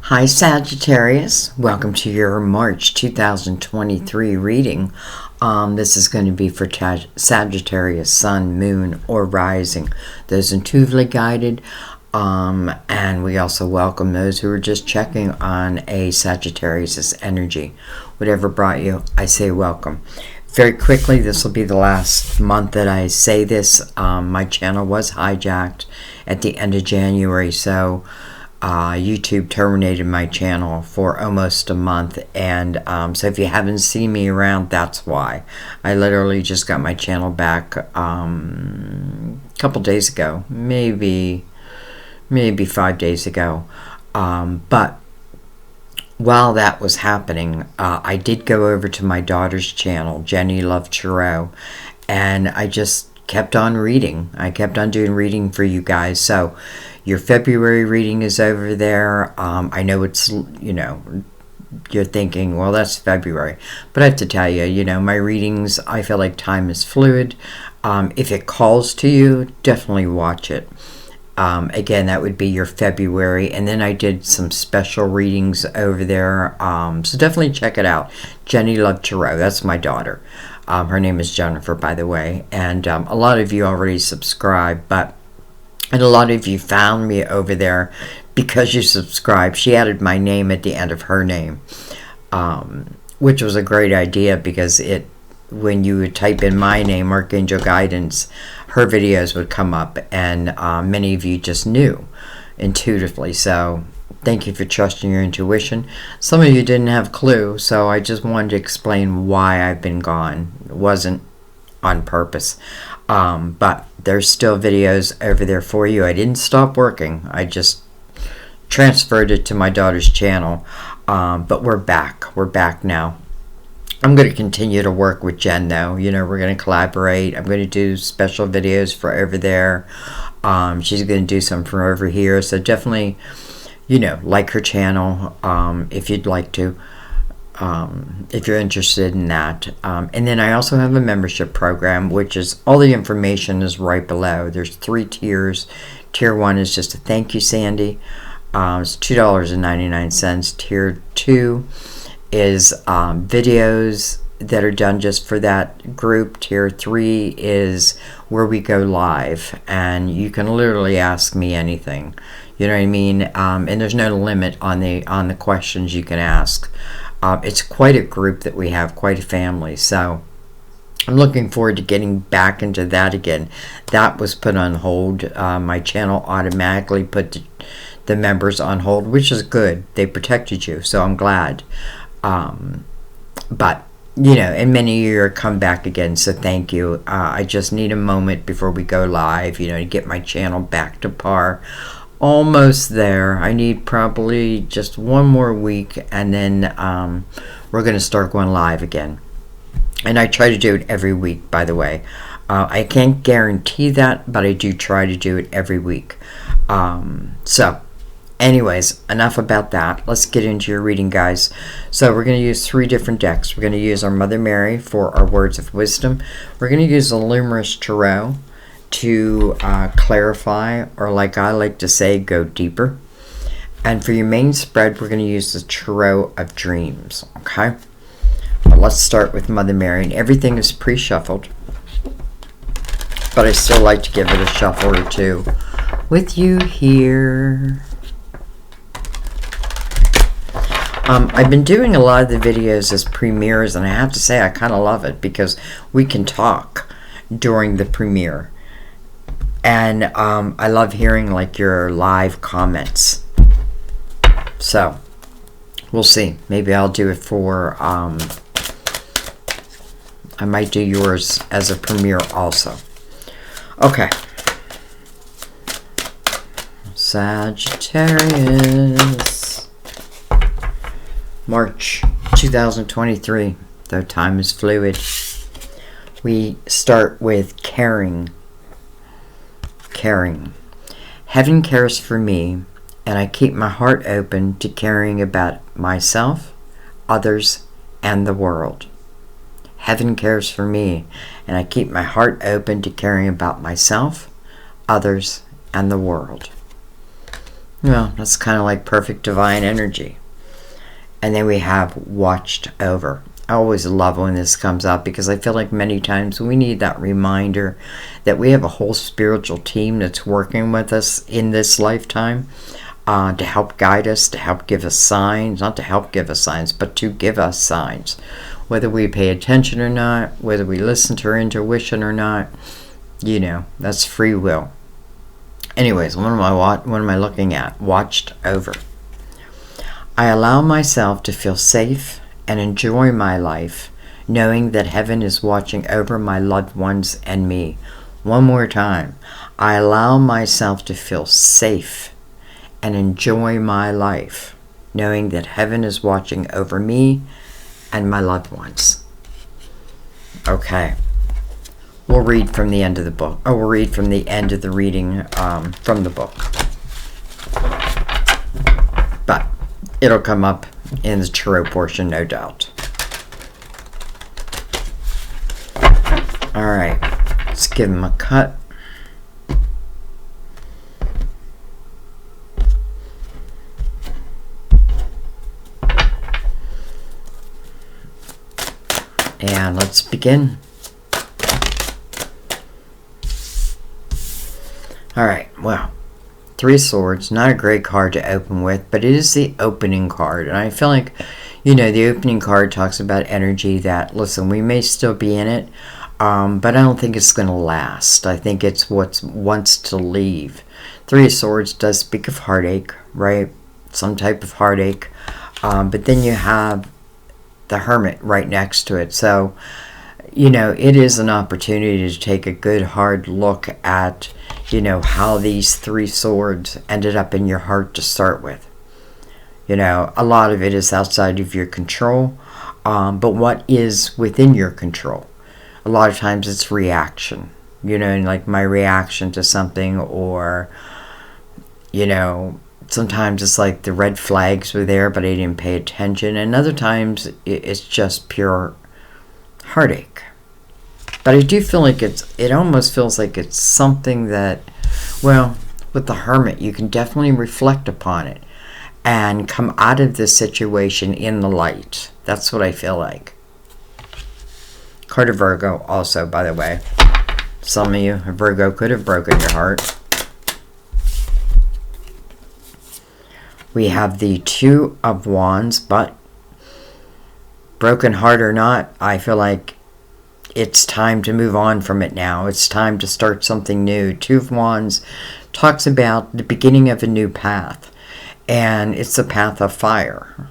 Hi Sagittarius, welcome to your March 2023 reading. This is going to be for Sagittarius, Sun, Moon, or Rising. Those intuitively guided. And we also welcome those who are just checking on a Sagittarius' energy. Whatever brought you, I say welcome. Very quickly, this will be the last month that I say this. My channel was hijacked at the end of January, so YouTube terminated my channel for almost a month, and so if you haven't seen me around, that's why. I literally just got my channel back a couple days ago, maybe 5 days ago, but while that was happening, I did go over to my daughter's channel, Jenny Love Tarot, and I just kept on reading. I kept on doing reading for you guys. So your February reading is over there. I know it's, you're thinking, well, that's February. But I have to tell you, my readings, I feel like time is fluid. If it calls to you, definitely watch it. Again, that would be your February. And then I did some special readings over there. So definitely check it out. Jenny Love Tarot, that's my daughter. Her name is Jennifer, by the way. And a lot of you already subscribed, and a lot of you found me over there because you subscribed. She added my name at the end of her name, which was a great idea because when you would type in my name, Archangel Guidance, her videos would come up, and many of you just knew intuitively. So thank you for trusting your intuition. Some of you didn't have a clue, so I just wanted to explain why I've been gone. It wasn't on purpose. But there's still videos over there for you. I didn't stop working. I just transferred it to my daughter's channel. But we're back. We're back now. I'm going to continue to work with Jen, though. We're going to collaborate. I'm going to do special videos for over there. She's going to do some from over here. So definitely, like her channel if you'd like to. If you're interested in that. And then I also have a membership program, which is all the information is right below. There's 3 tiers. Tier 1 is just a thank you, Sandy. It's $2.99. Tier 2 is videos that are done just for that group. Tier 3 is where we go live, and you can literally ask me anything. You know what I mean? And there's no limit on the questions you can ask. It's quite a group that we have, quite a family. So I'm looking forward to getting back into that again. That was put on hold. My channel automatically put the members on hold, which is good. They protected you, so I'm glad. But, and many of you are come back again, so thank you. I just need a moment before we go live, to get my channel back to par. Almost there. I need probably just one more week, and then we're going to start going live again. And I try to do it every week, by the way. I can't guarantee that, but I do try to do it every week. So, anyways, enough about that. Let's get into your reading, guys. So we're going to use 3 different decks. We're going to use our Mother Mary for our words of wisdom. We're going to use the Luminous Tarot to clarify, or like I like to say, go deeper. And for your main spread, we're going to use the Tarot of Dreams. Okay? Well, let's start with Mother Mary. And everything is pre-shuffled, but I still like to give it a shuffle or two with you here. I've been doing a lot of the videos as premieres, and I have to say I kind of love it because we can talk during the premiere. And I love hearing like your live comments. So we'll see. Maybe I'll do it for I might do yours as a premiere also. Okay. Sagittarius. March 2023. Though time is fluid. We start with caring. Caring. Heaven cares for me, and I keep my heart open to caring about myself, others, and the world. Heaven cares for me, and I keep my heart open to caring about myself, others, and the world. Well, that's kind of like perfect divine energy. And then we have watched over. I always love when this comes up because I feel like many times we need that reminder that we have a whole spiritual team that's working with us in this lifetime to help guide us, to help give us signs, not to help give us signs, but to give us signs. Whether we pay attention or not, whether we listen to our intuition or not, that's free will. Anyways, what am I looking at? Watched over. I allow myself to feel safe and enjoy my life, knowing that heaven is watching over my loved ones and me. One more time. I allow myself to feel safe and enjoy my life, knowing that heaven is watching over me and my loved ones. Okay. We'll read from the end of the book. We'll read from the end of the reading from the book. But it'll come up in the tarot portion, no doubt. Alright, let's give him a cut. And let's begin. Alright, well, Three of Swords, not a great card to open with, but it is the opening card. And I feel like, the opening card talks about energy that, listen, we may still be in it, but I don't think it's going to last. I think it's what wants to leave. Three of Swords does speak of heartache, right? Some type of heartache. But then you have the Hermit right next to it. So, it is an opportunity to take a good hard look at, how these three swords ended up in your heart to start with. A lot of it is outside of your control, but what is within your control? A lot of times it's reaction, like my reaction to something, or, sometimes it's like the red flags were there, but I didn't pay attention. And other times it's just pure heartache. But I do feel like it almost feels like it's something that, well, with the Hermit, you can definitely reflect upon it and come out of this situation in the light. That's what I feel like. Card of Virgo also, by the way. Some of you, Virgo could have broken your heart. We have the Two of Wands, but broken heart or not, I feel like it's time to move on from it now. It's time to start something new. Two of Wands talks about the beginning of a new path. And it's a path of fire.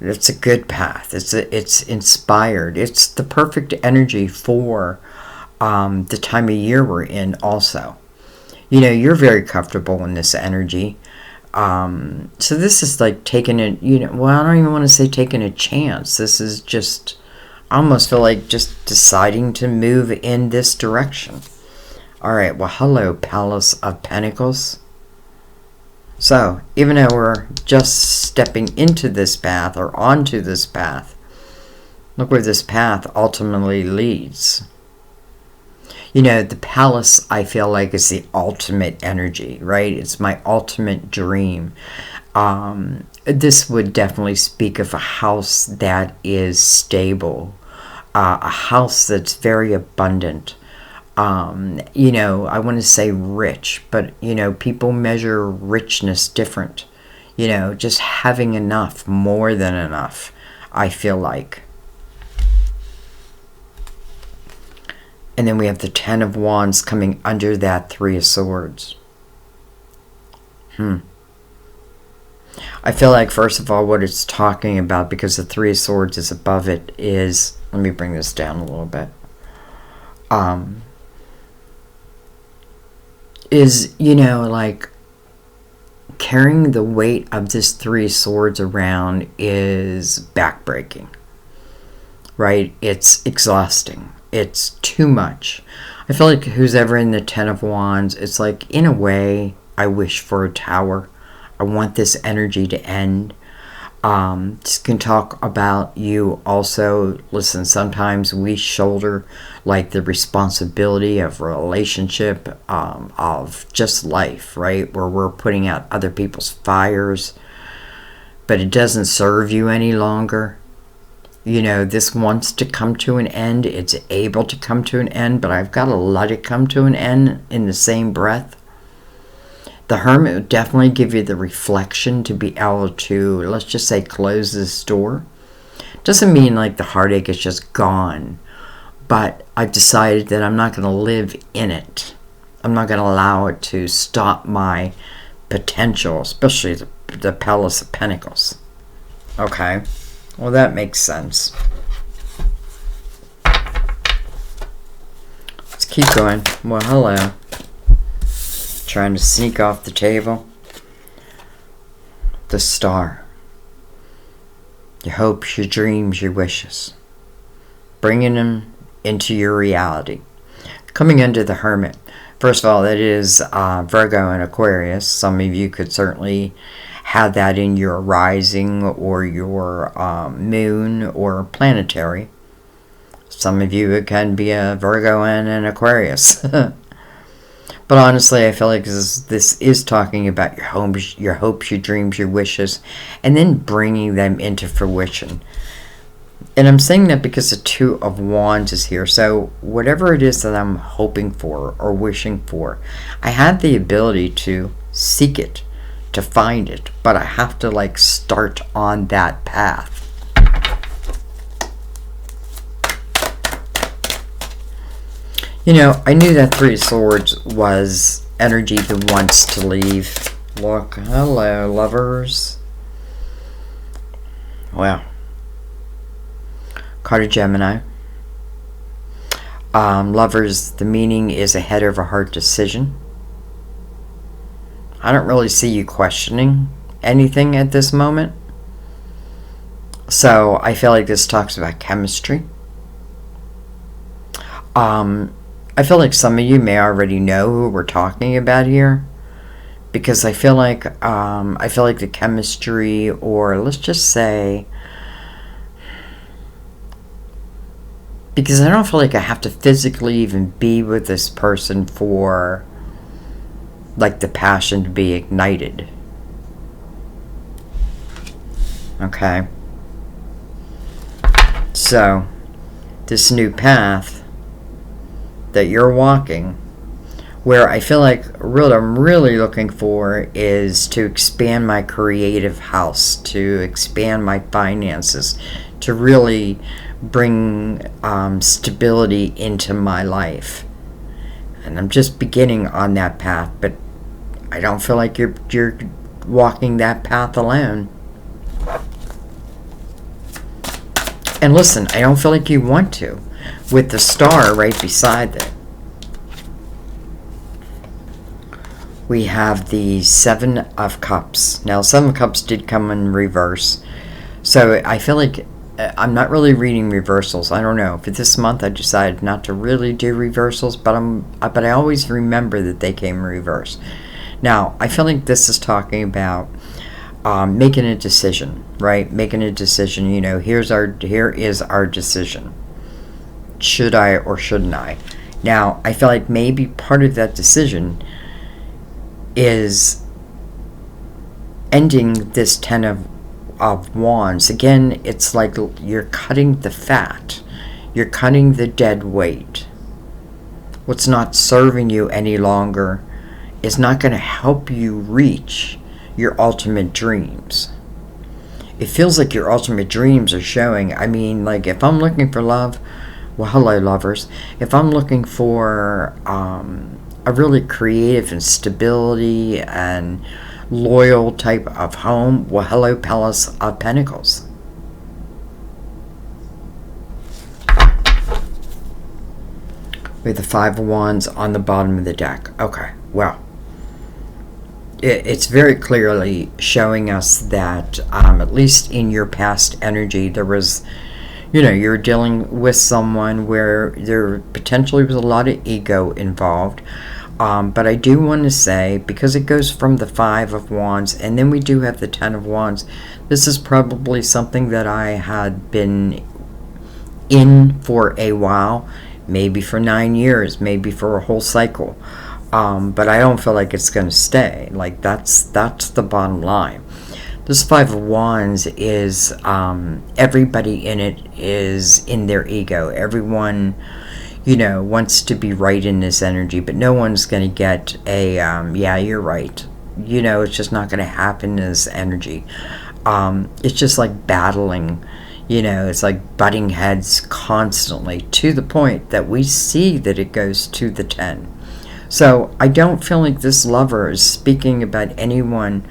It's a good path. It's inspired. It's the perfect energy for the time of year we're in also. You're very comfortable in this energy. So this is like taking it, well, I don't even want to say taking a chance. This is just, I almost feel like just deciding to move in this direction. All right, well, hello, Palace of Pentacles. So, even though we're just stepping into this path or onto this path, look where this path ultimately leads. The palace, I feel like, is the ultimate energy, right? It's my ultimate dream. This would definitely speak of a house that is stable, a house that's very abundant. I want to say rich, but, people measure richness different. Just having enough, more than enough, I feel like. And then we have the Ten of Wands coming under that Three of Swords. I feel like, first of all, what it's talking about, because the Three of Swords is above it, is, let me bring this down a little bit, is, like, carrying the weight of this Three of Swords around is backbreaking, right? It's exhausting. It's too much. I feel like who's ever in the Ten of Wands, it's like, in a way, I wish for a tower. I want this energy to end. Just can talk about you also. Listen, sometimes we shoulder like the responsibility of a relationship, of just life, right? Where we're putting out other people's fires, but it doesn't serve you any longer. You know, this wants to come to an end. It's able to come to an end, but I've got to let it come to an end in the same breath. The Hermit would definitely give you the reflection to be able to, let's just say, close this door. Doesn't mean like the heartache is just gone, but I've decided that I'm not going to live in it. I'm not going to allow it to stop my potential, especially the Palace of Pentacles. Okay, well, that makes sense. Let's keep going. Well, hello. Trying to sneak off the table. The Star. Your hopes, your dreams, your wishes. Bringing them into your reality. Coming into the Hermit. First of all, that is Virgo and Aquarius. Some of you could certainly have that in your rising or your moon or planetary. Some of you, it can be a Virgo and an Aquarius. But honestly, I feel like this is talking about your hopes, your dreams, your wishes, and then bringing them into fruition. And I'm saying that because the Two of Wands is here. So whatever it is that I'm hoping for or wishing for, I have the ability to seek it, to find it, but I have to like start on that path. You know, I knew that Three of Swords was energy that wants to leave. Look, hello, lovers. Well, card of Gemini. Lovers, the meaning is a head over heart decision. I don't really see you questioning anything at this moment. So I feel like this talks about chemistry. I feel like some of you may already know who we're talking about here, because I feel like the chemistry, or let's just say, because I don't feel like I have to physically even be with this person for like the passion to be ignited. Okay. So this new path that you're walking, where I feel like what I'm really looking for is to expand my creative house, to expand my finances, to really bring stability into my life. And I'm just beginning on that path, but I don't feel like you're walking that path alone. And listen, I don't feel like you want to, with the Star right beside it. We have the Seven of Cups. Now, Seven of Cups did come in reverse, so I feel like I'm not really reading reversals. I don't know. For this month, I decided not to really do reversals, but I always remember that they came in reverse. Now, I feel like this is talking about making a decision, right? Making a decision. You know, here is our decision. Should I or shouldn't I? Now, I feel like maybe part of that decision is ending this Ten of Wands. Again, it's like you're cutting the fat. You're cutting the dead weight. What's not serving you any longer is not going to help you reach your ultimate dreams. It feels like your ultimate dreams are showing. I mean, like if I'm looking for love, well, hello, lovers. If I'm looking for a really creative and stability and loyal type of home, well, hello, Palace of Pentacles. With the Five of Wands on the bottom of the deck. Okay, well, it's very clearly showing us that at least in your past energy, there was, you know, you're dealing with someone where there potentially was a lot of ego involved. But I do want to say, because it goes from the Five of Wands, and then we do have the Ten of Wands, this is probably something that I had been in for a while, maybe for 9 years, maybe for a whole cycle. But I don't feel like it's going to stay. Like, that's the bottom line. This Five of Wands is, everybody in it is in their ego. Everyone, wants to be right in this energy, but no one's going to get a, yeah, you're right. It's just not going to happen in this energy. It's just like battling, it's like butting heads constantly, to the point that we see that it goes to the 10. So I don't feel like this lover is speaking about anyone.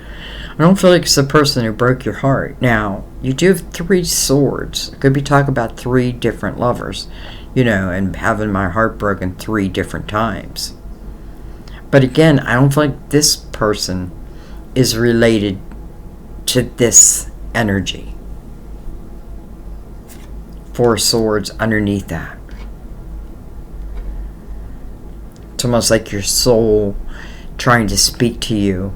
I don't feel like it's the person who broke your heart. Now, you do have 3 swords. It could be talking about 3 different lovers, and having my heart broken 3 different times. But again, I don't feel like this person is related to this energy. 4 swords underneath that. It's almost like your soul trying to speak to you,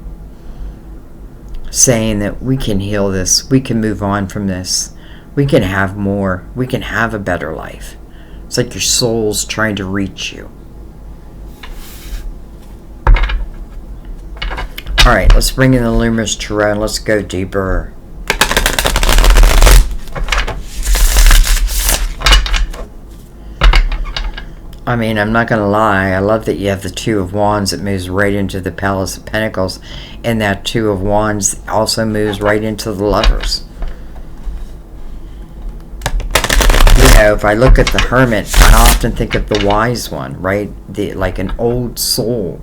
saying that we can heal this, we can move on from this, we can have more, we can have a better life. It's like your soul's trying to reach you. Alright, let's bring in the Luminous Tarot and let's go deeper. I mean, I'm not going to lie. I love that you have the Two of Wands that moves right into the Palace of Pentacles. And that Two of Wands also moves right into the Lovers. If I look at the Hermit, I often think of the Wise One, right? Like an old soul.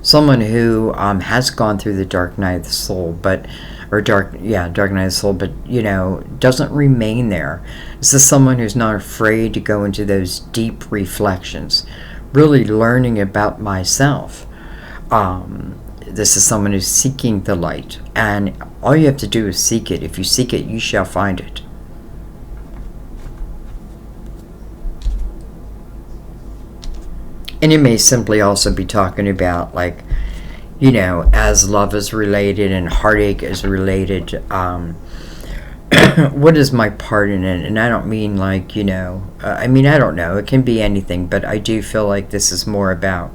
Someone who has gone through the dark night of the soul, dark night of the soul, but, doesn't remain there. This is someone who's not afraid to go into those deep reflections, really learning about myself. This is someone who's seeking the light, and all you have to do is seek it. If you seek it, you shall find it. And you may simply also be talking about, like, as love is related and heartache is related, what is my part in it? And I don't mean like, I don't know. It can be anything, but I do feel like this is more about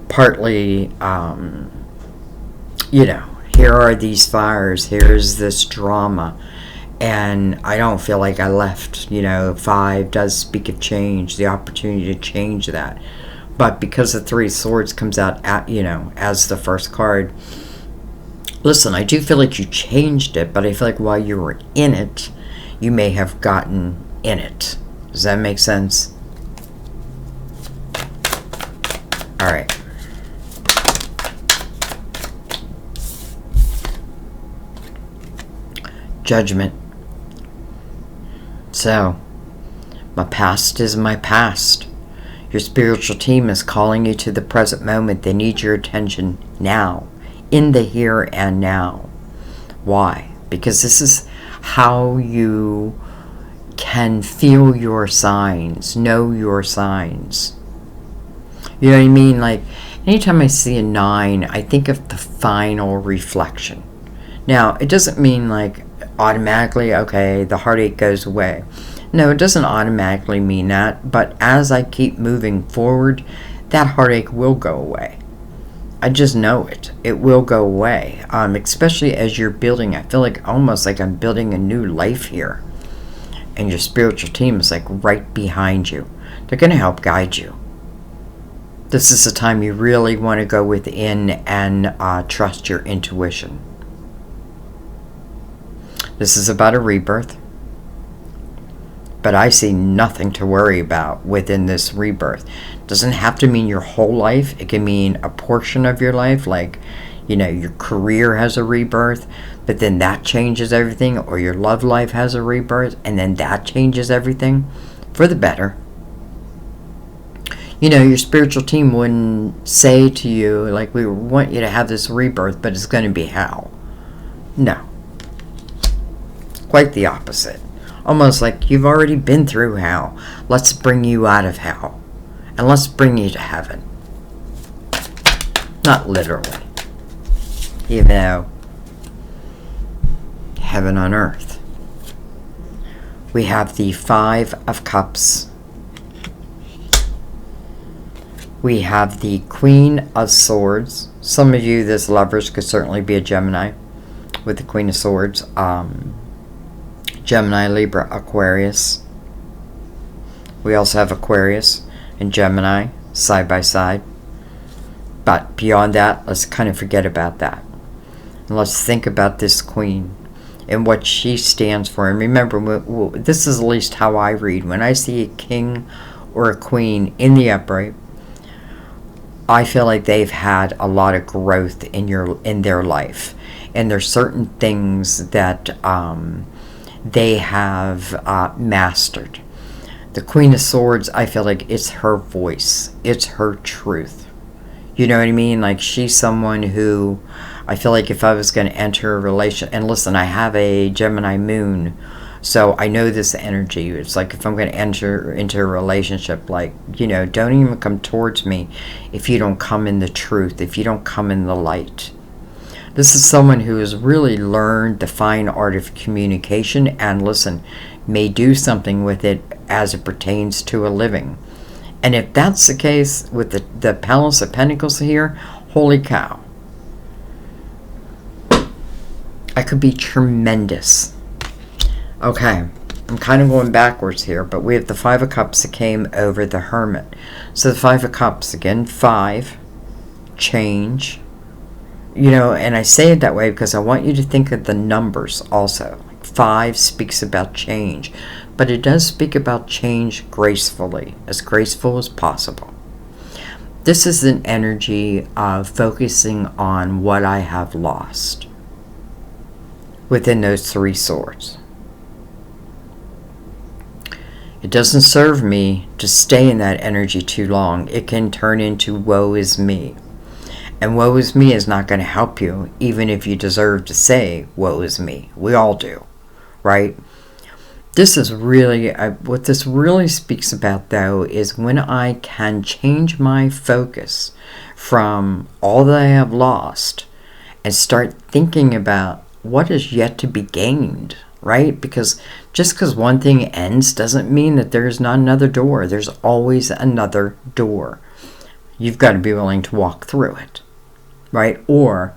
partly, here are these fires, here's this drama. And I don't feel like I left, 5 does speak of change, the opportunity to change that. But because the 3 Swords comes out at, as the first card, listen, I do feel like you changed it, but I feel like while you were in it, you may have gotten in it. Does that make sense? All right. Judgment. So, my past is my past. Your spiritual team is calling you to the present moment. They need your attention now, in the here and now. Why? Because this is how you can feel your signs, know your signs. You know what I mean? Like, anytime I see a 9, I think of the final reflection. Now, it doesn't mean like automatically, okay, the heartache goes away. No, it doesn't automatically mean that, but as I keep moving forward, that heartache will go away. I just know it. It will go away, especially as you're building. I feel like almost like I'm building a new life here, and your spiritual team is like right behind you. They're going to help guide you. This is the time you really want to go within and trust your intuition. This is about a rebirth. But I see nothing to worry about within this rebirth. Doesn't have to mean your whole life. It can mean a portion of your life, like, your career has a rebirth, but then that changes everything, or your love life has a rebirth, and then that changes everything for the better. Your spiritual team wouldn't say to you, like, we want you to have this rebirth, but it's going to be hell. No. Quite the opposite. Almost like you've already been through hell. Let's bring you out of hell. And let's bring you to heaven. Not literally. Even though heaven on earth. We have the Five of Cups. We have the Queen of Swords. Some of you, this lovers, could certainly be a Gemini with the Queen of Swords. Gemini, Libra, Aquarius. We also have Aquarius and Gemini side by side. But beyond that, let's kind of forget about that. And let's think about this Queen and what she stands for. And remember, this is at least how I read. When I see a king or a queen in the upright, I feel like they've had a lot of growth in their life. And there's certain things that they have mastered. The Queen of Swords, I feel like it's her voice. It's her truth. You know what I mean? Like, she's someone who, I feel like if I was going to enter a relation, and listen, I have a Gemini moon, so I know this energy. It's like if I'm going to enter into a relationship, like, you know, don't even come towards me if you don't come in the truth, if you don't come in the light. This is someone who has really learned the fine art of communication and, listen, may do something with it as it pertains to a living. And if that's the case with the Palace of Pentacles here, holy cow. I could be tremendous. Okay, I'm kind of going backwards here, but we have the Five of Cups that came over the Hermit. So the Five of Cups, again, 5, change. You know, and I say it that way because I want you to think of the numbers also. 5 speaks about change, but it does speak about change gracefully, as graceful as possible. This is an energy of focusing on what I have lost within those 3 swords. It doesn't serve me to stay in that energy too long. It can turn into woe is me. And woe is me is not going to help you, even if you deserve to say woe is me. We all do, right? This is really, what this really speaks about, though, is when I can change my focus from all that I have lost and start thinking about what is yet to be gained, right? Because just because one thing ends doesn't mean that there's not another door. There's always another door. You've got to be willing to walk through it, right? Or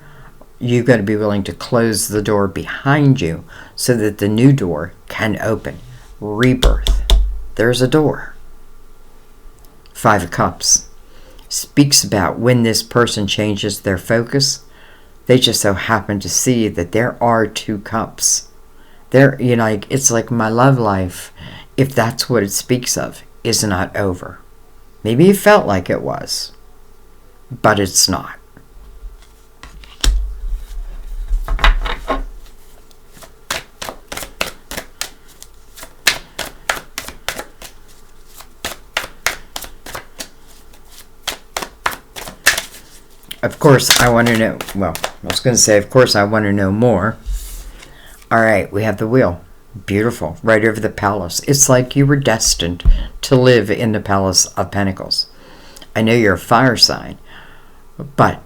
you've got to be willing to close the door behind you so that the new door can open. Rebirth. There's a door. Five of Cups speaks about when this person changes their focus. They just so happen to see that there are 2 cups. There, you know, like, it's like my love life, if that's what it speaks of, is not over. Maybe it felt like it was, but it's not. Of course, I want to know, well, I was going to say, of course, I want to know more. All right, we have the Wheel. Beautiful. Right over the Palace. It's like you were destined to live in the Palace of Pentacles. I know you're a fire sign, but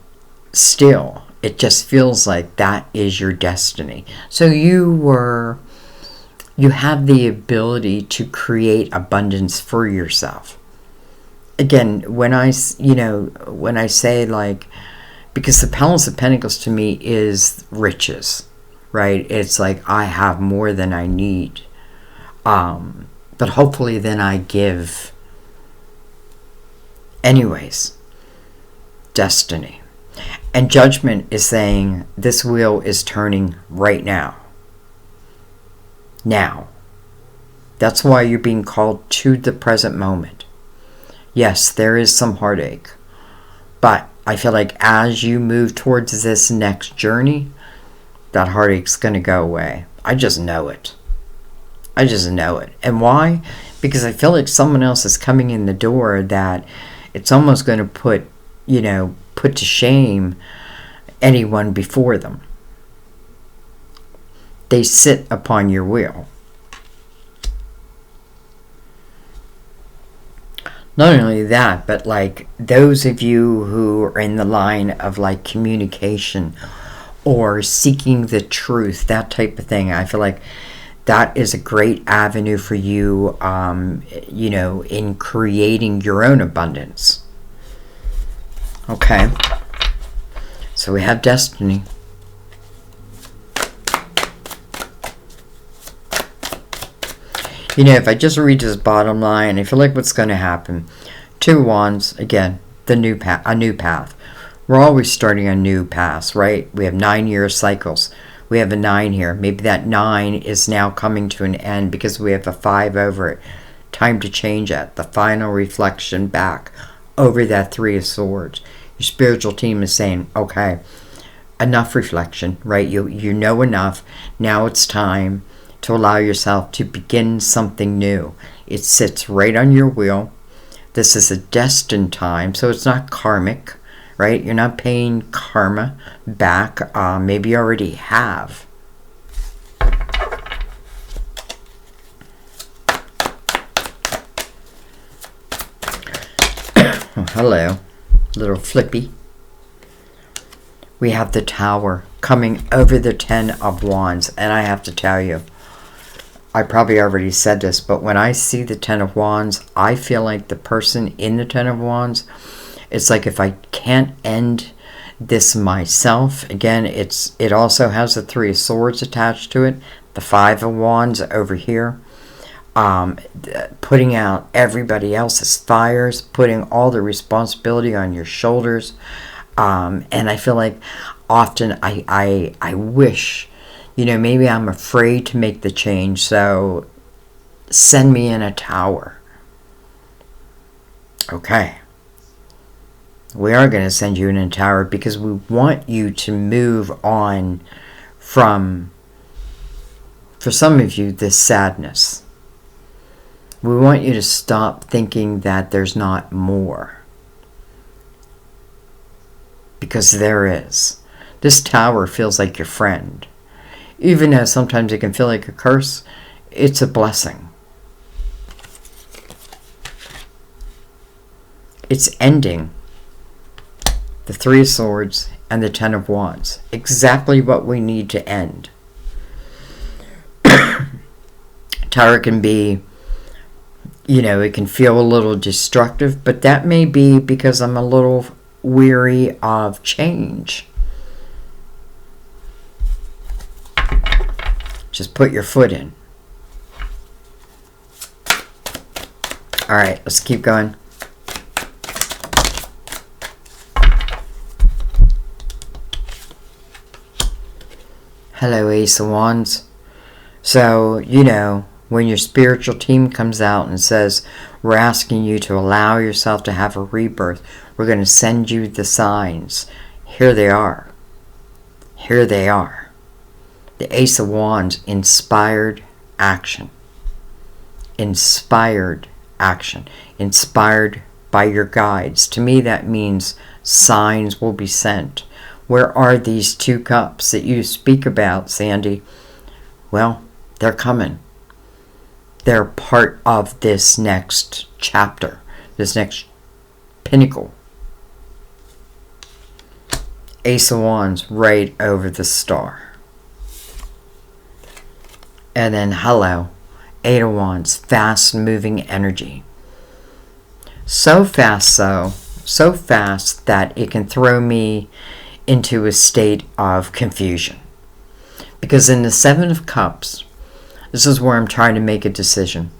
still, it just feels like that is your destiny. So you have the ability to create abundance for yourself. Again, when I say, like, because the Palace of Pentacles to me is riches, right? It's like I have more than I need. But hopefully then I give. Anyways, destiny. And Judgment is saying this wheel is turning right now. Now. That's why you're being called to the present moment. Yes, there is some heartache, but I feel like as you move towards this next journey, that heartache's going to go away. I just know it. I just know it. And why? Because I feel like someone else is coming in the door that it's almost going to put to shame anyone before them. They sit upon your wheel. Not only that, but like those of you who are in the line of like communication or seeking the truth, that type of thing, I feel like that is a great avenue for you, in creating your own abundance. Okay. So we have destiny. If I just read this bottom line, I feel like what's going to happen. 2 wands, again, a new path. We're always starting on new paths, right? We have 9-year cycles. We have a 9 here. Maybe that 9 is now coming to an end because we have a 5 over it. Time to change that. The final reflection back over that 3 of Swords. Your spiritual team is saying, okay, enough reflection, right? You know enough. Now it's time to allow yourself to begin something new. It sits right on your wheel. This is a destined time, so it's not karmic, right? You're not paying karma back. Maybe you already have. Oh, hello, little flippy. We have the Tower coming over the 10 of Wands, and I have to tell you, I probably already said this, but when I see the 10 of Wands, I feel like the person in the 10 of Wands, it's like if I can't end this myself, again, it also has the 3 of Swords attached to it, the 5 of Wands over here, putting out everybody else's fires, putting all the responsibility on your shoulders, and I feel like often I wish, maybe I'm afraid to make the change, so send me in a tower. Okay. We are going to send you in a tower because we want you to move on from, for some of you, this sadness. We want you to stop thinking that there's not more. Because there is. This tower feels like your friend. Even though sometimes it can feel like a curse, it's a blessing. It's ending the 3 of Swords and the 10 of Wands. Exactly what we need to end. Tower can be, it can feel a little destructive, but that may be because I'm a little weary of change. Just put your foot in. All right, let's keep going. Hello, Ace of Wands. So, when your spiritual team comes out and says, we're asking you to allow yourself to have a rebirth, we're going to send you the signs. Here they are. Here they are. The Ace of Wands, inspired action. Inspired action. Inspired by your guides. To me, that means signs will be sent. Where are these 2 cups that you speak about, Sandy? Well, they're coming. They're part of this next chapter, this next pinnacle. Ace of Wands right over the star. And then, hello, 8 of Wands, fast-moving energy. So fast that it can throw me into a state of confusion. Because in the 7 of Cups, this is where I'm trying to make a decision.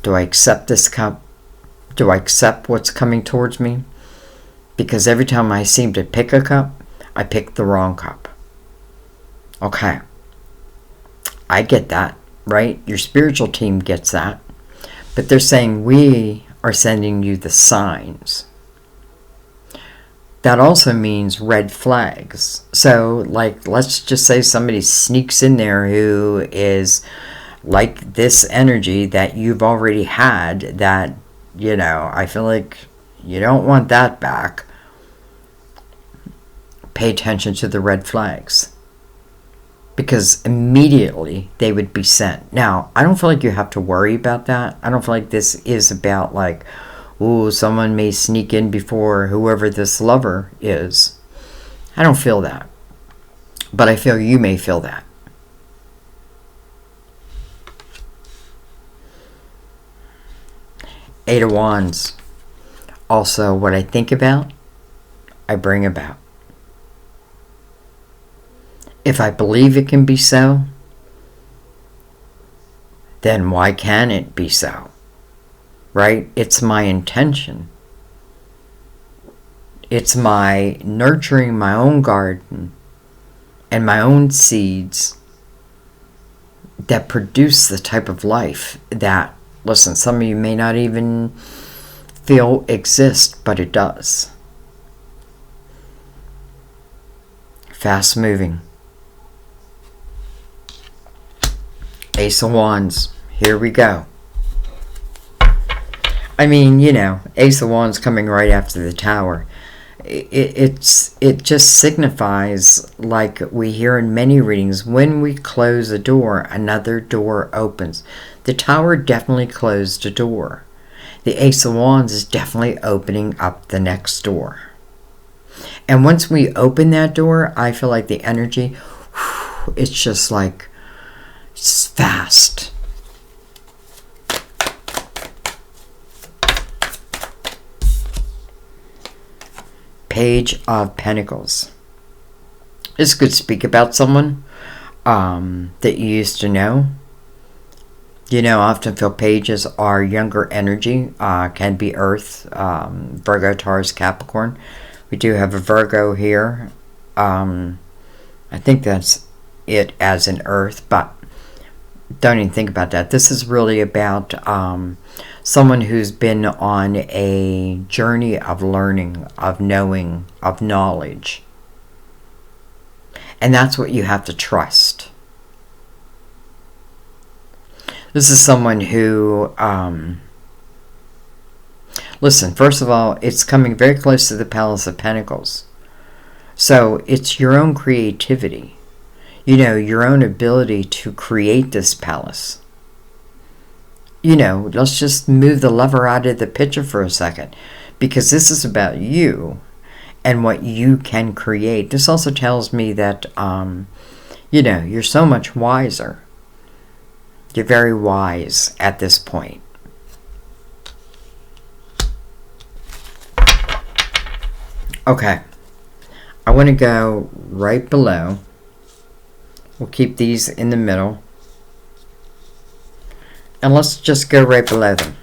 Do I accept this cup? Do I accept what's coming towards me? Because every time I seem to pick a cup, I pick the wrong cup. Okay. I get that, right? Your spiritual team gets that. But they're saying we are sending you the signs. That also means red flags. So, let's just say somebody sneaks in there who is like this energy that you've already had that, I feel like you don't want that back. Pay attention to the red flags. Because immediately they would be sent. Now, I don't feel like you have to worry about that. I don't feel like this is about ooh, someone may sneak in before whoever this lover is. I don't feel that. But I feel you may feel that. Eight of Wands. Also, what I think about, I bring about. If I believe it can be so, then why can't it be so? Right? It's my intention. It's my nurturing my own garden and my own seeds that produce the type of life that, listen, some of you may not even feel exist, but it does. Fast moving. Ace of Wands. Here we go. I mean, you know, Ace of Wands coming right after the Tower. It just signifies, like we hear in many readings, when we close a door, another door opens. The Tower definitely closed a door. The Ace of Wands is definitely opening up the next door. And once we open that door, I feel like the energy, it's just like, it's fast. Page of Pentacles. This could speak about someone that you used to know. You know, I often feel pages are younger energy, can be Earth, Virgo, Taurus, Capricorn. We do have a Virgo here. I think that's it as an Earth, but don't even think about that. This is really about someone who's been on a journey of learning, of knowing, of knowledge. And that's what you have to trust. This is someone who, listen, first of all, it's coming very close to the Palace of Pentacles. So it's your own creativity. You know, your own ability to create this palace. You know, let's just move the lever out of the picture for a second, because this is about you and what you can create. This also tells me that, you know, you're so much wiser. You're very wise at this point. Okay. I want to go right below. We'll keep these in the middle. And let's just go right below them.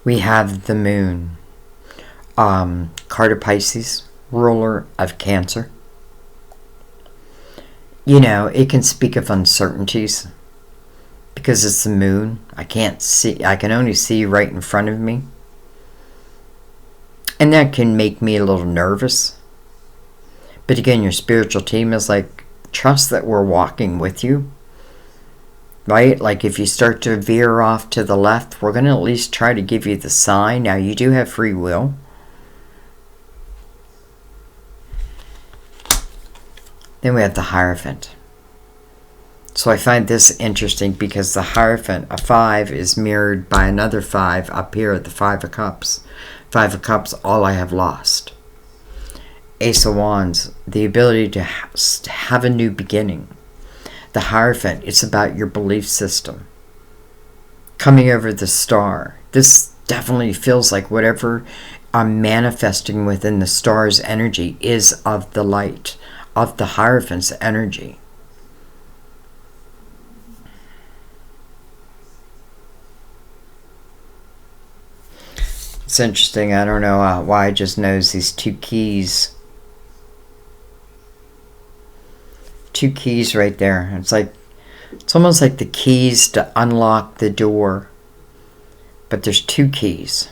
We have the Moon. Card of Pisces, ruler of Cancer. You know, it can speak of uncertainties. Because it's the Moon. I can't see, I can only see right in front of me. And that can make me a little nervous. But again, your spiritual team is like, trust that we're walking with you. Right? Like if you start to veer off to the left, we're going to at least try to give you the sign. Now, you do have free will. Then we have the Hierophant. So I find this interesting because the Hierophant, a 5, is mirrored by another 5 up here at the 5 of Cups. 5 of Cups, all I have lost. Ace of Wands, the ability to have a new beginning. The Hierophant, it's about your belief system. Coming over the Star. This definitely feels like whatever I'm manifesting within the Star's energy is of the light, of the Hierophant's energy. It's interesting. I don't know why I just noticed these two keys. Two keys right there. It's almost like the keys to unlock the door. But there's two keys.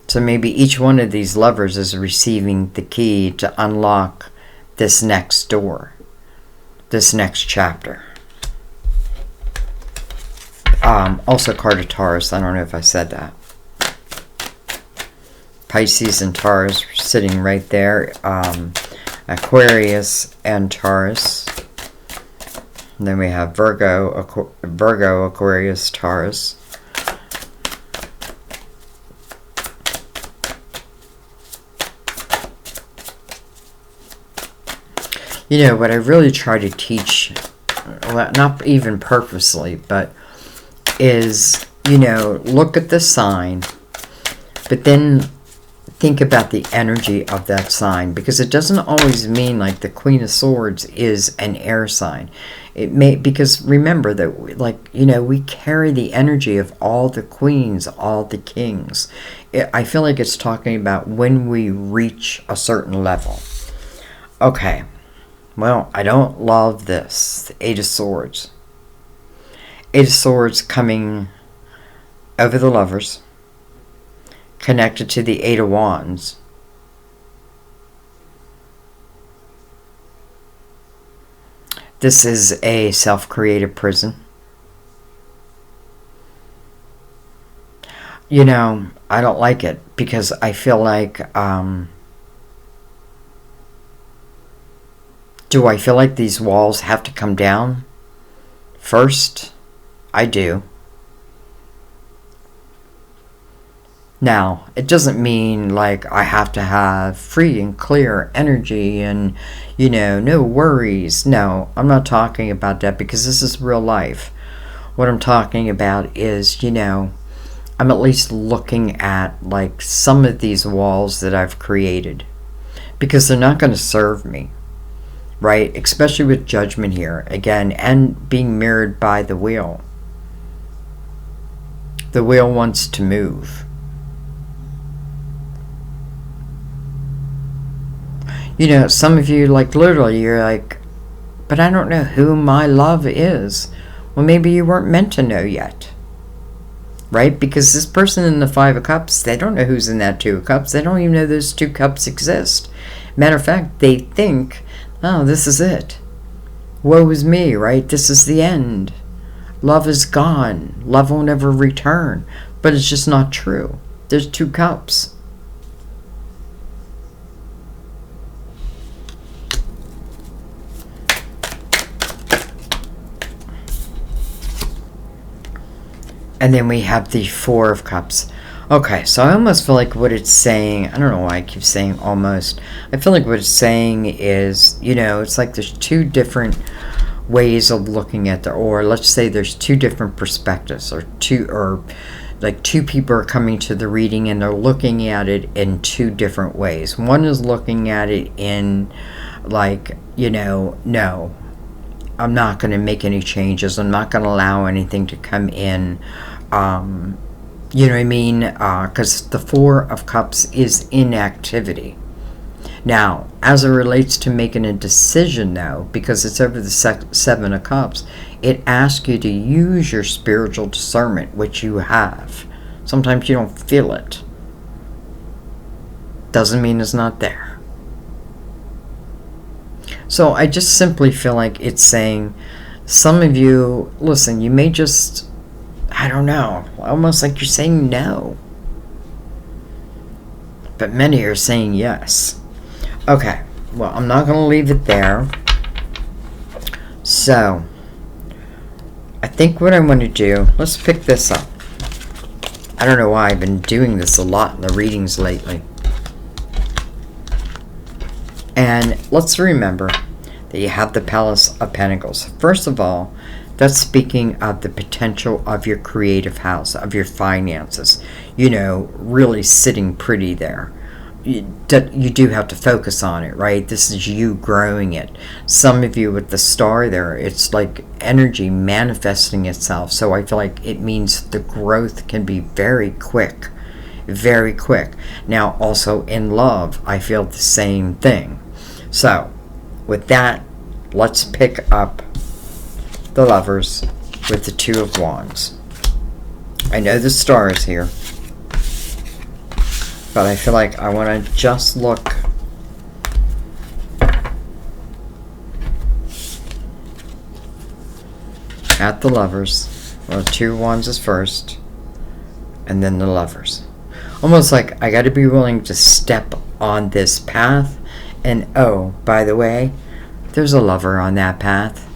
So maybe each one of these lovers is receiving the key to unlock this next door. This next chapter. Also card of Taurus. I don't know if I said that. Pisces and Taurus sitting right there. Aquarius and Taurus. And then we have Virgo, Aquarius, Taurus. You know, what I really try to teach, well, not even purposely, but is, you know, look at the sign, but then think about the energy of that sign, because it doesn't always mean like the Queen of Swords is an air sign. It may, because remember that, like, you know, we carry the energy of all the queens, all the kings. I feel like it's talking about when we reach a certain level. Okay, well, I don't love this. The Eight of Swords. Eight of Swords coming over the Lovers, connected to the Eight of Wands. This is a self-created prison. You know, I don't like it because I feel like, do I feel like these walls have to come down first? I do. Now, it doesn't mean like I have to have free and clear energy and, you know, no worries. No, I'm not talking about that, because this is real life. What I'm talking about is, you know, I'm at least looking at like some of these walls that I've created, because they're not going to serve me, right? Especially with Judgment here, again, and being mirrored by the Wheel. The Wheel wants to move. You know, some of you, like, literally, you're like, but I don't know who my love is. Well, maybe you weren't meant to know yet. Right? Because this person in the Five of Cups, they don't know who's in that Two of Cups. They don't even know those two cups exist. Matter of fact, they think, oh, this is it. Woe is me, right? This is the end. Love is gone. Love will never return. But it's just not true. There's two cups. And then we have the Four of Cups. Okay, so I almost feel like what it's saying, I don't know why I keep saying almost. I feel like what it's saying is, you know, it's like there's two different ways of looking at or let's say there's two different perspectives, or like two people are coming to the reading and they're looking at it in two different ways. One is looking at it in like, you know, no, I'm not going to make any changes. I'm not going to allow anything to come in. You know what I mean? Because the Four of Cups is inactivity. Now, as it relates to making a decision, though, because it's over the Seven of Cups, it asks you to use your spiritual discernment, which you have. Sometimes you don't feel it. Doesn't mean it's not there. So I just simply feel like it's saying, some of you, listen, you may just, I don't know, almost like you're saying no. But many are saying yes. Okay, well, I'm not going to leave it there. So, I think what I'm going to do, let's pick this up. I don't know why I've been doing this a lot in the readings lately. And let's remember that you have the Palace of Pentacles. First of all, that's speaking of the potential of your creative house, of your finances. You know, really sitting pretty there. You do have to focus on it, right? This is you growing it. Some of you with the star there, it's like energy manifesting itself. So I feel like it means the growth can be very quick. Very quick. Now, also in love, I feel the same thing. So, with that, let's pick up the Lovers with the Two of Wands. I know the Star is here, but I feel like I want to just look at the Lovers. Well, Two of Wands is first, and then the Lovers. Almost like I got to be willing to step on this path. And oh, by the way, there's a lover on that path.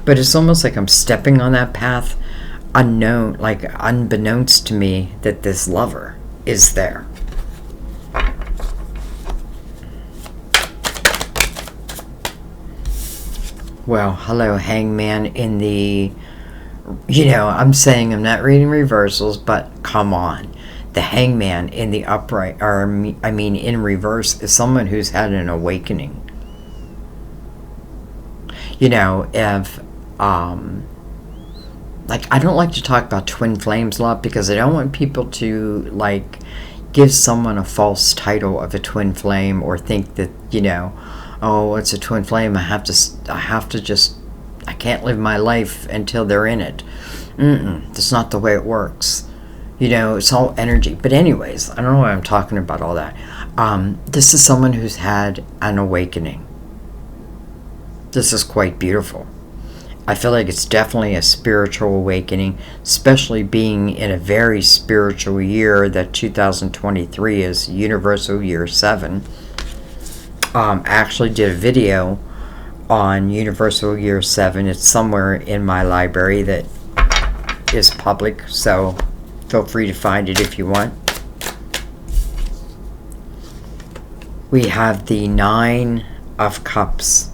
But it's almost like I'm stepping on that path unknown, like unbeknownst to me that this lover is there. Well, hello, Hangman in the, I'm saying I'm not reading reversals, but come on. The Hangman in the upright, or in reverse, is someone who's had an awakening. If, I don't like to talk about twin flames love because I don't want people to, give someone a false title of a twin flame or think that, oh, it's a twin flame. I can't live my life until they're in it. That's not the way it works. It's all energy. But anyways, I don't know why I'm talking about all that. This is someone who's had an awakening. This is quite beautiful. I feel like it's definitely a spiritual awakening, especially being in a very spiritual year that 2023 is Universal Year 7. I actually did a video on Universal Year 7. It's somewhere in my library that is public, so feel free to find it if you want. We have the 9 of Cups.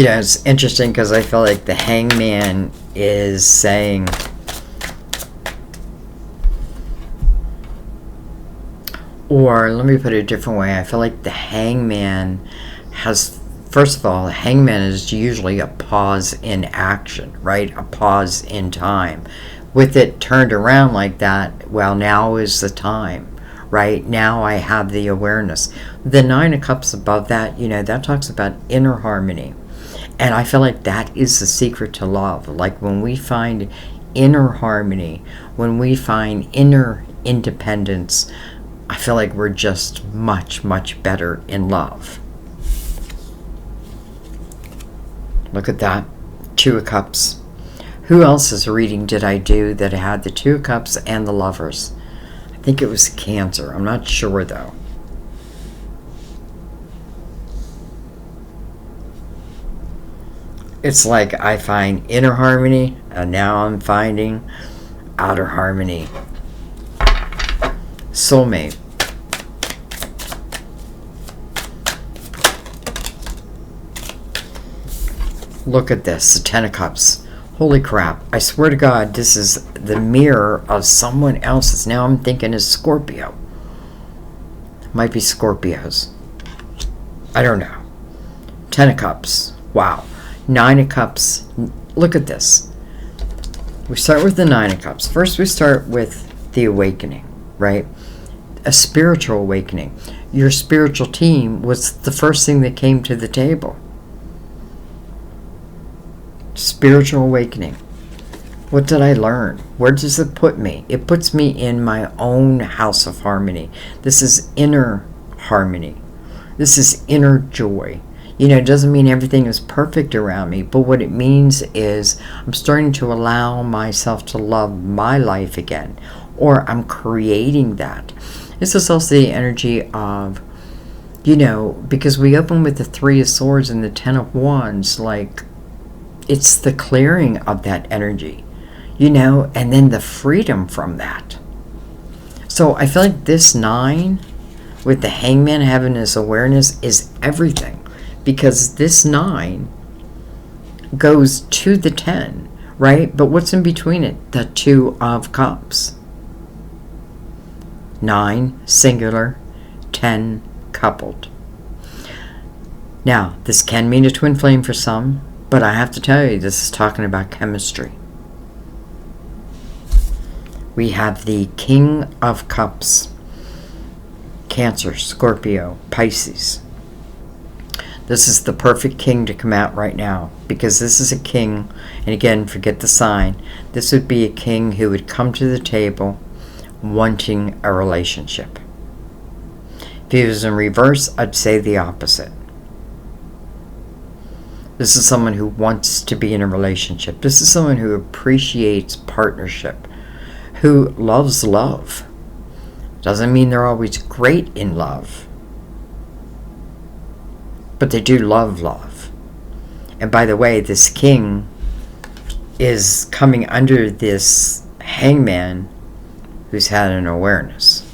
It's interesting because I feel like the Hangman is saying, or let me put it a different way. I feel like the Hangman has, first of all, the Hangman is usually a pause in action, right? A pause in time. With it turned around like that, well, now is the time, right? Now I have the awareness. The 9 of Cups above that, that talks about inner harmony. And I feel like that is the secret to love. Like when we find inner harmony, when we find inner independence, I feel like we're just much, much better in love. Look at that. 2 of Cups. Who else's reading did I do that had the 2 of Cups and the Lovers? I think it was Cancer. I'm not sure though. It's like I find inner harmony, and now I'm finding outer harmony. Soulmate. Look at this, the 10 of Cups. Holy crap. I swear to God, this is the mirror of someone else's. Now I'm thinking is Scorpio. Might be Scorpios. I don't know. 10 of Cups. Wow. 9 of Cups. Look at this. We start with the 9 of Cups. First we start with the awakening, right? A spiritual awakening. Your spiritual team was the first thing that came to the table. Spiritual awakening. What did I learn? Where does it put me? It puts me in my own house of harmony. This is inner harmony. This is inner joy. It doesn't mean everything is perfect around me, but what it means is I'm starting to allow myself to love my life again, or I'm creating that. This is also the energy of, because we open with the 3 of Swords and the 10 of Wands, it's the clearing of that energy, and then the freedom from that. So I feel like this 9, with the Hangman having this awareness, is everything. Because this 9 goes to the 10, right? But what's in between it? The 2 of Cups. 9 singular, 10 coupled. Now, this can mean a twin flame for some, but I have to tell you, this is talking about chemistry. We have the King of Cups. Cancer, Scorpio, Pisces. This is the perfect king to come out right now, because this is a king, and again, forget the sign. This would be a king who would come to the table wanting a relationship. If he was in reverse, I'd say the opposite. This is someone who wants to be in a relationship. This is someone who appreciates partnership, who loves love. Doesn't mean they're always great in love, but they do love love. And by the way, this king is coming under this hangman who's had an awareness,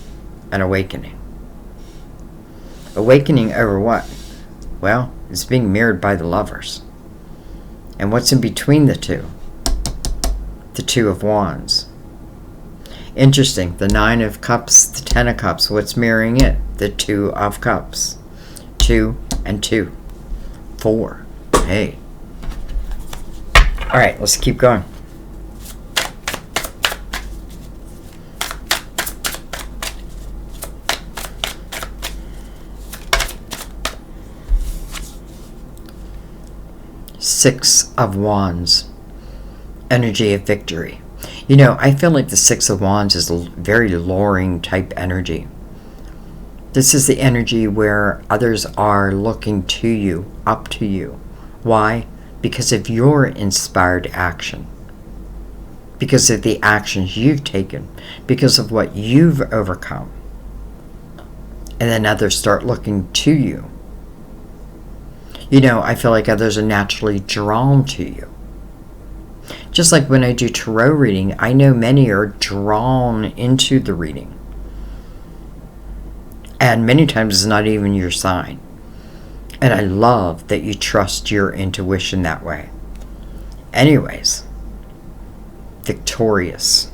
an awakening. Awakening over what? Well, it's being mirrored by the lovers. And what's in between the two? The Two of Wands. Interesting. The Nine of Cups, the Ten of Cups. What's mirroring it? The Two of Cups. 2 and 2. 4. Hey. Alright, let's keep going. Six of Wands. Energy of victory. You know, I feel like the Six of Wands is a very luring type energy. This is the energy where others are looking to you, up to you. Why? Because of your inspired action. Because of the actions you've taken. Because of what you've overcome. And then others start looking to you. You know, I feel like others are naturally drawn to you. Just like when I do tarot reading, I know many are drawn into the reading. And many times it's not even your sign. And I love that you trust your intuition that way. Anyways, victorious.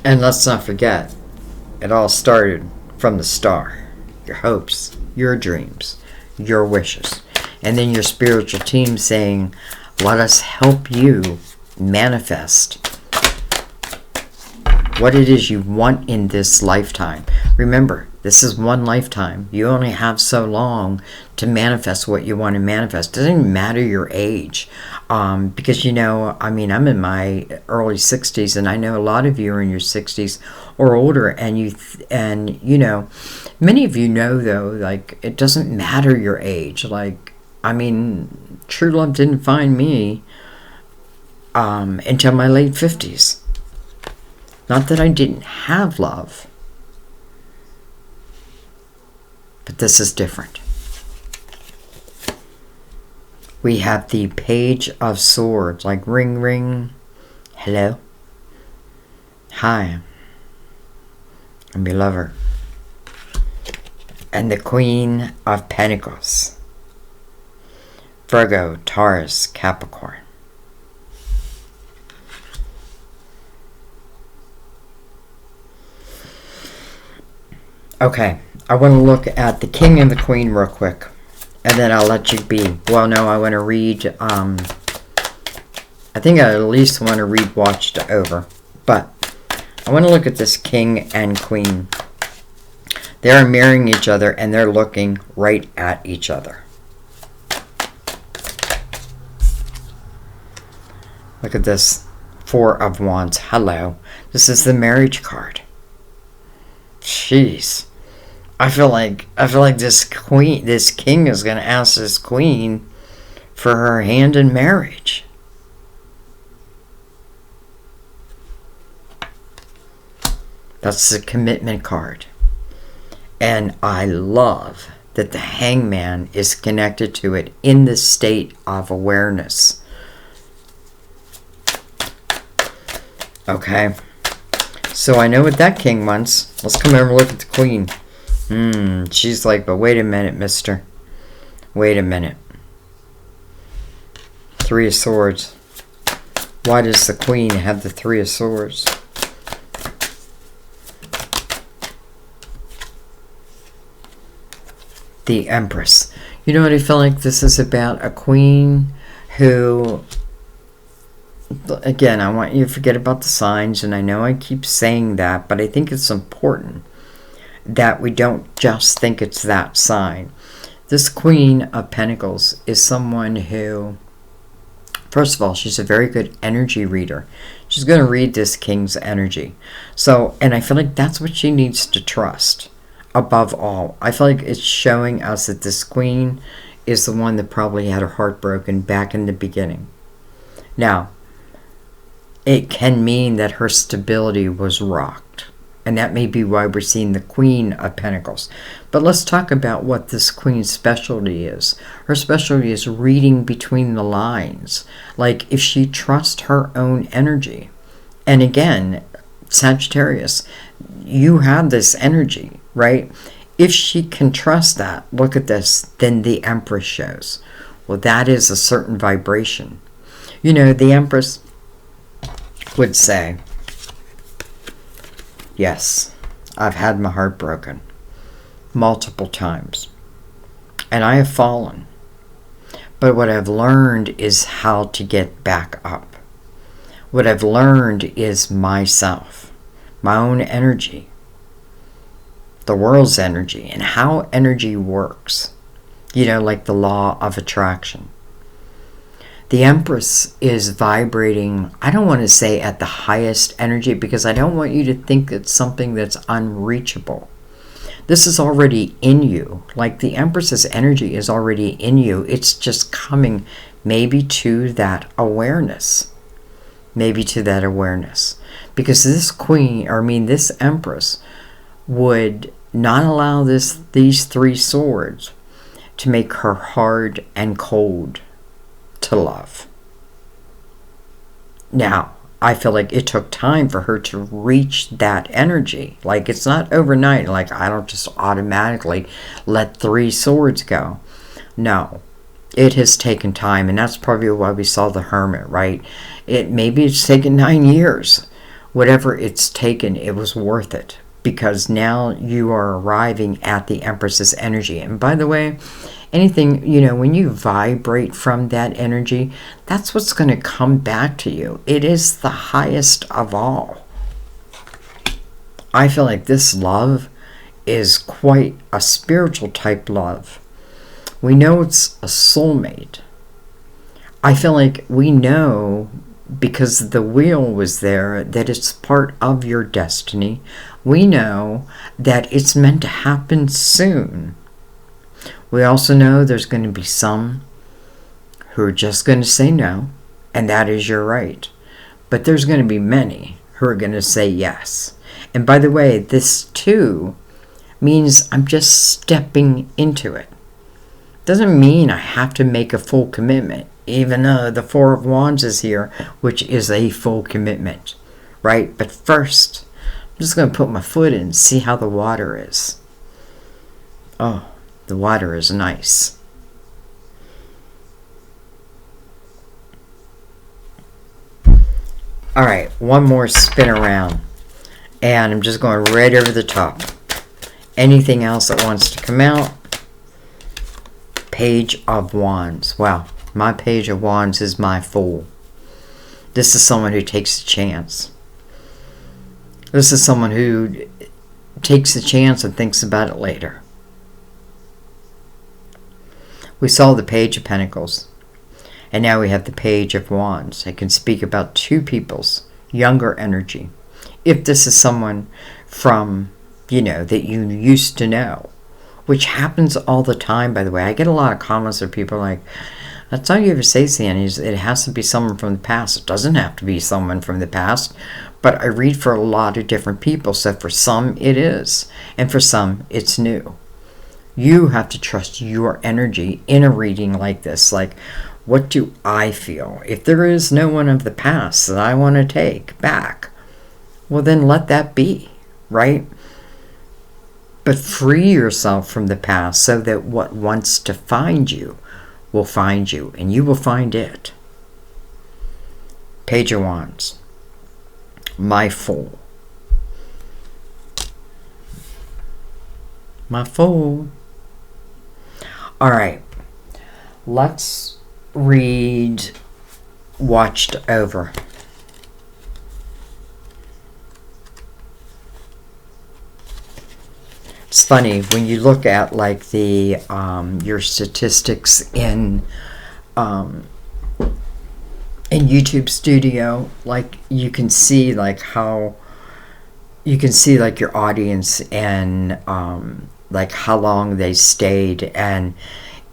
And let's not forget, it all started from the star. Your hopes, your dreams, your wishes. And then your spiritual team saying, let us help you manifest what it is you want in this lifetime. Remember, this is one lifetime. You only have so long to manifest what you want to manifest. It doesn't matter your age. Because, you know, I mean, I'm in my early 60s, and I know a lot of you are in your 60s or older, and you know, many of you know, though, like, it doesn't matter your age. Like, I mean, true love didn't find me until my late 50s. Not that I didn't have love, but this is different. We have the Page of Swords, like ring, ring, hello, hi, I'm your lover. And the Queen of Pentacles, Virgo, Taurus, Capricorn. Okay, I want to look at the King and the Queen real quick. And then I'll let you be. Well, no, I want to read, I think I at least want to read Watched Over. But I want to look at this King and Queen. They're mirroring each other, and they're looking right at each other. Look at this. Four of Wands. Hello. This is the marriage card. Jeez. I feel like this king is going to ask this queen for her hand in marriage. That's the commitment card. And I love that the hangman is connected to it in the state of awareness. Okay. So I know what that king wants. Let's come over and look at the queen. She's like, but wait a minute, mister. Wait a minute. Three of Swords. Why does the Queen have the Three of Swords? The Empress. You know what I feel like this is about? A queen who... Again, I want you to forget about the signs, and I know I keep saying that, but I think it's important that we don't just think it's that sign. This Queen of Pentacles is someone who First of all, she's a very good energy reader. She's going to read this king's energy. So, and I feel like that's what she needs to trust above all. I feel like it's showing us that this queen is the one that probably had her heart broken back in the beginning. Now, it can mean that her stability was rocked. And that may be why we're seeing the Queen of Pentacles. But let's talk about what this Queen's specialty is. Her specialty is reading between the lines. Like if she trusts her own energy. And again, Sagittarius, you have this energy, right? If she can trust that, look at this, then the Empress shows. Well, that is a certain vibration. You know, the Empress would say, yes, I've had my heart broken multiple times, and I have fallen. But what I've learned is how to get back up. What I've learned is myself, my own energy, the world's energy, and how energy works. You know, like the law of attraction. The Empress is vibrating, I don't want to say at the highest energy, because I don't want you to think it's something that's unreachable. This is already in you. Like the Empress's energy is already in you. It's just coming maybe to that awareness. Maybe to that awareness. Because this queen, or I mean this Empress, would not allow these three swords to make her hard and cold to love. Now, I feel like it took time for her to reach that energy. Like it's not overnight. Like I don't just automatically let three swords go. No, it has taken time, and that's probably why we saw the Hermit, right? Maybe it's taken 9 years. Whatever it's taken, it was worth it, because now you are arriving at the Empress's energy. And by the way, anything, you know, when you vibrate from that energy, that's what's going to come back to you. It is the highest of all. I feel like this love is quite a spiritual type love. We know it's a soulmate. I feel like we know, because the wheel was there, that it's part of your destiny. We know that it's meant to happen soon. We also know there's going to be some who are just going to say no, and that is your right. But there's going to be many who are going to say yes. And by the way, this too means I'm just stepping into it. Doesn't mean I have to make a full commitment, even though the Four of Wands is here, which is a full commitment, right? But first, I'm just going to put my foot in and see how the water is. Oh. The water is nice. All right, one more spin around. And I'm just going right over the top. Anything else that wants to come out? Page of Wands. Wow, my Page of Wands is my Fool. This is someone who takes a chance. This is someone who takes a chance and thinks about it later. We saw the Page of Pentacles, and now we have the Page of Wands. I can speak about two people's younger energy. If this is someone from, you know, that you used to know, which happens all the time, by the way. I get a lot of comments of people like, that's all you ever say, Sandy, is it has to be someone from the past. It doesn't have to be someone from the past, but I read for a lot of different people, so for some it is, and for some it's new. You have to trust your energy in a reading like this. Like, what do I feel? If there is no one of the past that I want to take back, well, then let that be, right? But free yourself from the past so that what wants to find you will find you, and you will find it. Page of Wands. My Fool. My Fool. All right, let's read Watched Over. It's funny when you look at like the your statistics in in YouTube Studio, like you can see like how you can see like your audience and like how long they stayed, and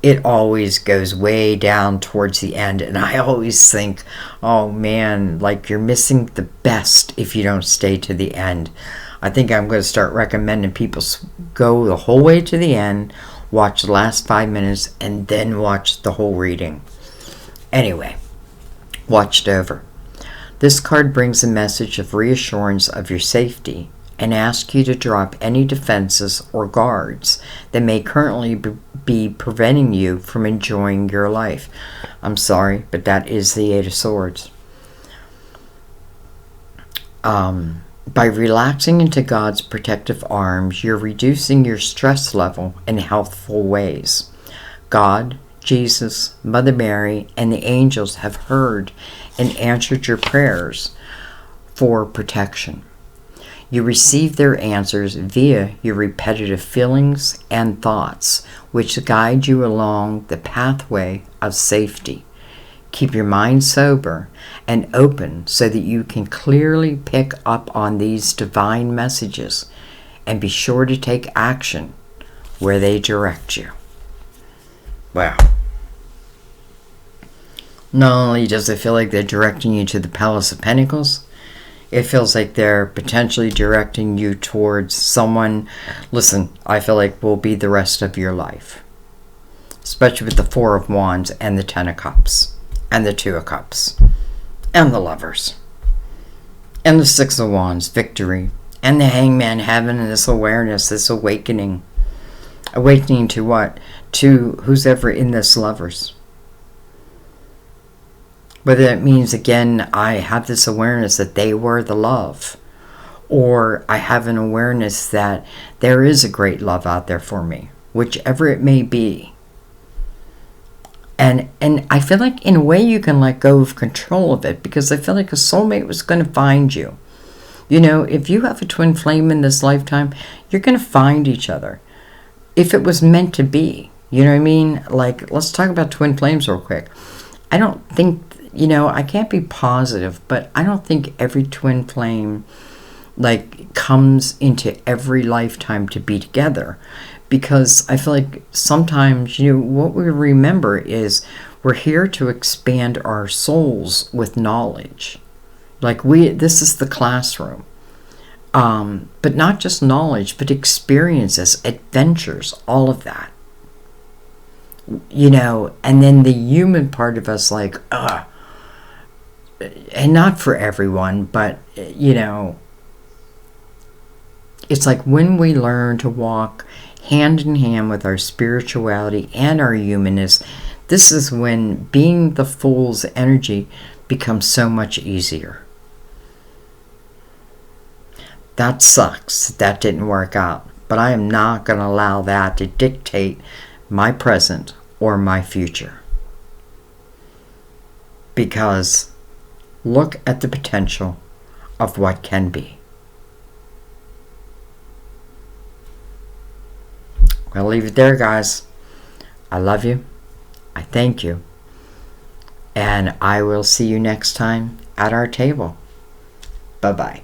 it always goes way down towards the end. And I always think, oh man, like you're missing the best if you don't stay to the end. I think I'm going to start recommending people go the whole way to the end, watch the last 5 minutes, and then watch the whole reading. Anyway, watched over. This card brings a message of reassurance of your safety and asks you to drop any defenses or guards that may currently be preventing you from enjoying your life. I'm sorry, but that is the Eight of Swords. By relaxing into God's protective arms, you're reducing your stress level in healthful ways. God, Jesus, Mother Mary, and the angels have heard and answered your prayers for protection. You receive their answers via your repetitive feelings and thoughts, which guide you along the pathway of safety. Keep your mind sober and open so that you can clearly pick up on these divine messages, and be sure to take action where they direct you. Wow. Not only does it feel like they're directing you to the Palace of Pentacles, it feels like they're potentially directing you towards someone, listen, I feel like will be the rest of your life. Especially with the Four of Wands and the Ten of Cups and the Two of Cups and the Lovers and the Six of Wands, victory, and the Hangman, having this awareness, this awakening. Awakening to what? To who's ever in this Lovers. Whether it means, again, I have this awareness that they were the love, or I have an awareness that there is a great love out there for me, whichever it may be. And I feel like in a way you can let go of control of it, because I feel like a soulmate was going to find you. You know, if you have a twin flame in this lifetime, you're going to find each other. If it was meant to be, you know what I mean? Like, let's talk about twin flames real quick. I don't think, you know, I can't be positive, but I don't think every twin flame like comes into every lifetime to be together, because I feel like sometimes, you know, what we remember is we're here to expand our souls with knowledge. Like this is the classroom, but not just knowledge, but experiences, adventures, all of that. You know, and then the human part of us, like, and not for everyone, but, you know, it's like when we learn to walk hand in hand with our spirituality and our humanness, this is when being the Fool's energy becomes so much easier. That sucks. That didn't work out. But I am not going to allow that to dictate my present or my future. Because look at the potential of what can be. I'll leave it there, guys. I love you. I thank you. And I will see you next time at our table. Bye-bye.